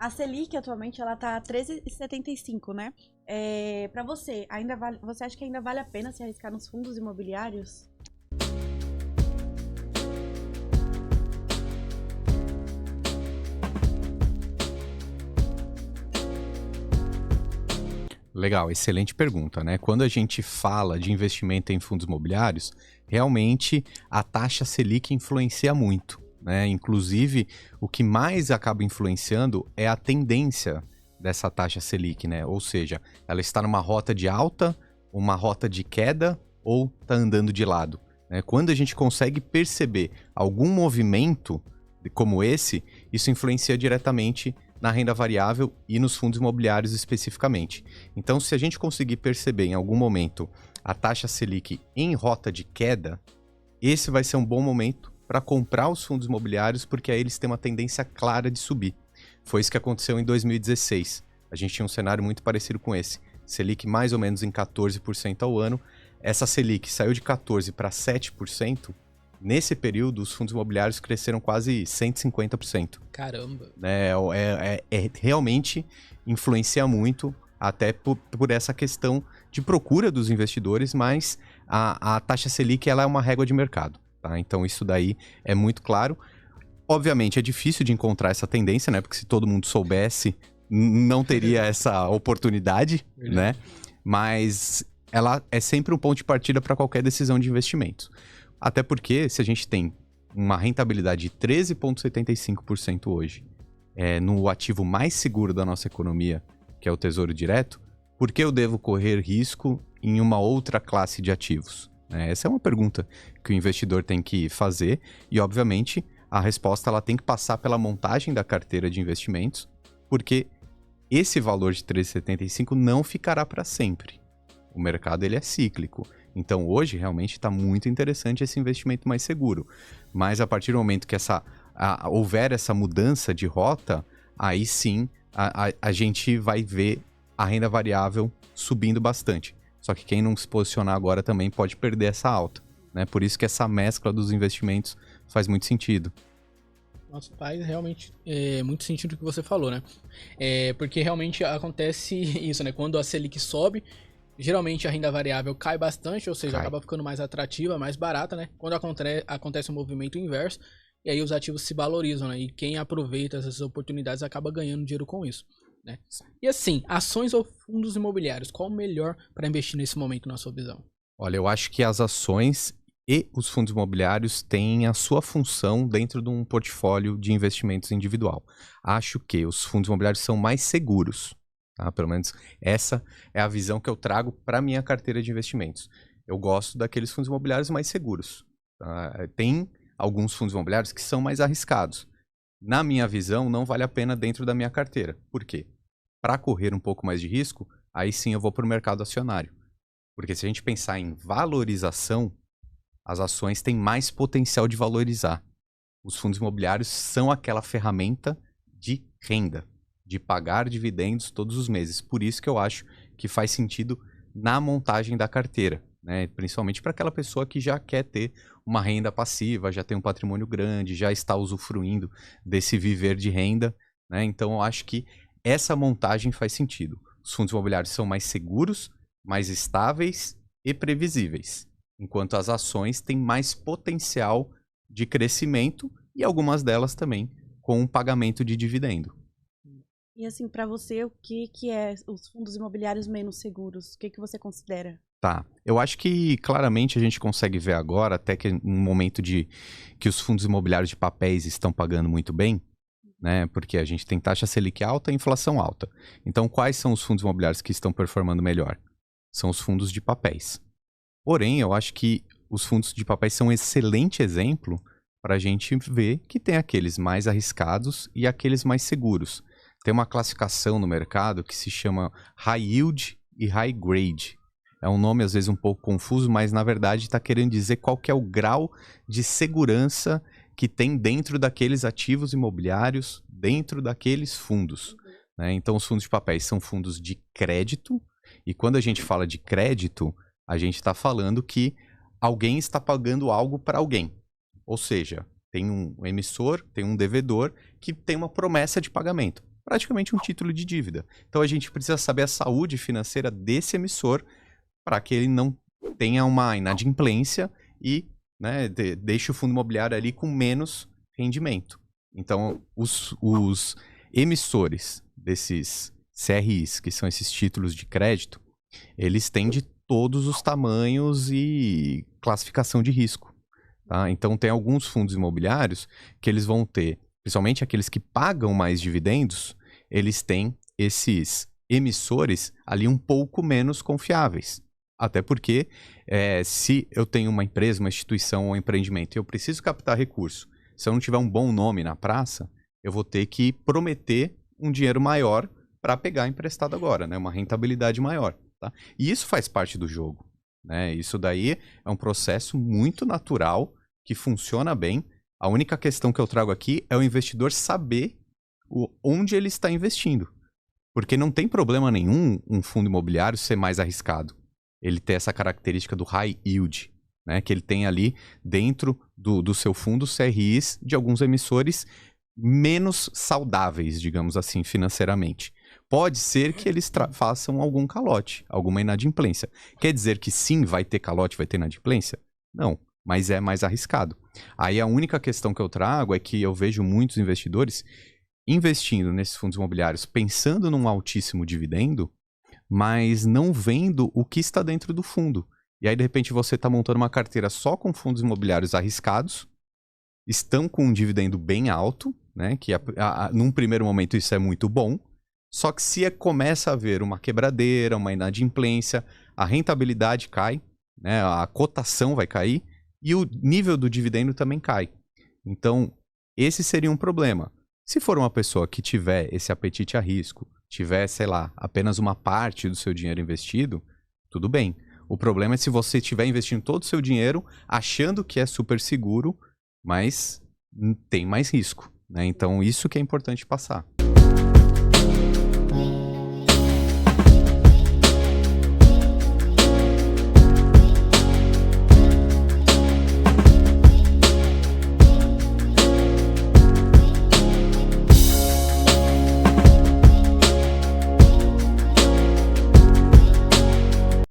A Selic atualmente ela tá 13,75, né? Para você, você acha que ainda vale a pena se arriscar nos fundos imobiliários? Legal, excelente pergunta, né? Quando a gente fala de investimento em fundos imobiliários, realmente a taxa Selic influencia muito, né? Inclusive, o que mais acaba influenciando é a tendência dessa taxa Selic, né? Ou seja, ela está numa rota de alta, uma rota de queda ou está andando de lado, né? Quando a gente consegue perceber algum movimento como esse, isso influencia diretamente na renda variável e nos fundos imobiliários especificamente. Então, se a gente conseguir perceber em algum momento a taxa Selic em rota de queda, esse vai ser um bom momento para comprar os fundos imobiliários, porque aí eles têm uma tendência clara de subir. Foi isso que aconteceu em 2016. A gente tinha um cenário muito parecido com esse. Selic mais ou menos em 14% ao ano. Essa Selic saiu de 14% para 7%. Nesse período, os fundos imobiliários cresceram quase 150%. Caramba. Realmente influencia muito, até por essa questão de procura dos investidores, mas a taxa Selic ela é uma régua de mercado. Tá? Então isso daí é muito claro. Obviamente é difícil de encontrar essa tendência, né? Porque se todo mundo soubesse, não teria essa oportunidade, né? Mas ela é sempre um ponto de partida para qualquer decisão de investimento. Até porque, se a gente tem uma rentabilidade de 13,75% hoje, no ativo mais seguro da nossa economia, que é o Tesouro Direto, por que eu devo correr risco em uma outra classe de ativos? Essa é uma pergunta que o investidor tem que fazer e, obviamente, a resposta ela tem que passar pela montagem da carteira de investimentos, porque esse valor de 13,75 não ficará para sempre. O mercado ele é cíclico. Então, hoje, realmente está muito interessante esse investimento mais seguro. Mas, a partir do momento que houver essa mudança de rota, aí sim a gente vai ver a renda variável subindo bastante. Só que quem não se posicionar agora também pode perder essa alta, né? Por isso que essa mescla dos investimentos faz muito sentido. Nossa, faz realmente muito sentido o que você falou, né? Porque realmente acontece isso, né? Quando a Selic sobe, geralmente a renda variável cai bastante, ou seja, acaba ficando mais atrativa, mais barata, né? Quando acontece o movimento inverso, e aí os ativos se valorizam, né? E quem aproveita essas oportunidades acaba ganhando dinheiro com isso, né? E assim, ações ou fundos imobiliários, qual o melhor para investir nesse momento, na sua visão? Olha, eu acho que as ações e os fundos imobiliários têm a sua função dentro de um portfólio de investimentos individual. Acho que os fundos imobiliários são mais seguros. Tá? Pelo menos essa é a visão que eu trago para a minha carteira de investimentos. Eu gosto daqueles fundos imobiliários mais seguros. Tá? Tem alguns fundos imobiliários que são mais arriscados. Na minha visão, não vale a pena dentro da minha carteira. Por quê? Para correr um pouco mais de risco, aí sim eu vou para o mercado acionário. Porque se a gente pensar em valorização, as ações têm mais potencial de valorizar. Os fundos imobiliários são aquela ferramenta de renda, de pagar dividendos todos os meses. Por isso que eu acho que faz sentido na montagem da carteira, né? Principalmente para aquela pessoa que já quer ter uma renda passiva, já tem um patrimônio grande, já está usufruindo desse viver de renda, né? Então eu acho que essa montagem faz sentido. Os fundos imobiliários são mais seguros, mais estáveis e previsíveis, enquanto as ações têm mais potencial de crescimento e algumas delas também com um pagamento de dividendo. E assim, para você, o que é os fundos imobiliários menos seguros? O que você considera? Tá, eu acho que claramente a gente consegue ver agora, até que um momento que os fundos imobiliários de papéis estão pagando muito bem, né? Porque a gente tem taxa Selic alta e inflação alta. Então, quais são os fundos imobiliários que estão performando melhor? São os fundos de papéis. Porém, eu acho que os fundos de papéis são um excelente exemplo para a gente ver que tem aqueles mais arriscados e aqueles mais seguros. Tem uma classificação no mercado que se chama High Yield e High Grade. É um nome às vezes um pouco confuso, mas na verdade está querendo dizer qual que é o grau de segurança que tem dentro daqueles ativos imobiliários, dentro daqueles fundos, né? Então os fundos de papéis são fundos de crédito, e quando a gente fala de crédito, a gente está falando que alguém está pagando algo para alguém. Ou seja, tem um emissor, tem um devedor que tem uma promessa de pagamento. praticamente um título de dívida. Então a gente precisa saber a saúde financeira desse emissor para que ele não tenha uma inadimplência e, né, deixe o fundo imobiliário ali com menos rendimento. Então os emissores desses CRIs, que são esses títulos de crédito, eles têm de todos os tamanhos e classificação de risco. Tá? Então tem alguns fundos imobiliários que eles vão ter, principalmente aqueles que pagam mais dividendos, eles têm esses emissores ali um pouco menos confiáveis. Até porque se eu tenho uma empresa, uma instituição ou um empreendimento e eu preciso captar recurso, se eu não tiver um bom nome na praça, eu vou ter que prometer um dinheiro maior para pegar emprestado agora, né? Uma rentabilidade maior. Tá? E isso faz parte do jogo. Né? Isso daí é um processo muito natural, que funciona bem. A única questão que eu trago aqui é o investidor saber onde ele está investindo. Porque não tem problema nenhum um fundo imobiliário ser mais arriscado. Ele tem essa característica do high yield, né? Que ele tem ali dentro do seu fundo CRIs de alguns emissores menos saudáveis, digamos assim, financeiramente. Pode ser que eles façam algum calote, alguma inadimplência. Quer dizer que sim, vai ter calote, vai ter inadimplência? Não, mas é mais arriscado. Aí a única questão que eu trago é que eu vejo muitos investidores investindo nesses fundos imobiliários pensando num altíssimo dividendo, mas não vendo o que está dentro do fundo. E aí, de repente, você está montando uma carteira só com fundos imobiliários arriscados, estão com um dividendo bem alto, né? Que num primeiro momento isso é muito bom, só que se começa a haver uma quebradeira, uma inadimplência, a rentabilidade cai, né? A cotação vai cair e o nível do dividendo também cai. Então, esse seria um problema. Se for uma pessoa que tiver esse apetite a risco, tiver, sei lá, apenas uma parte do seu dinheiro investido, tudo bem. O problema é se você estiver investindo todo o seu dinheiro achando que é super seguro, mas tem mais risco, né? Então, isso que é importante passar.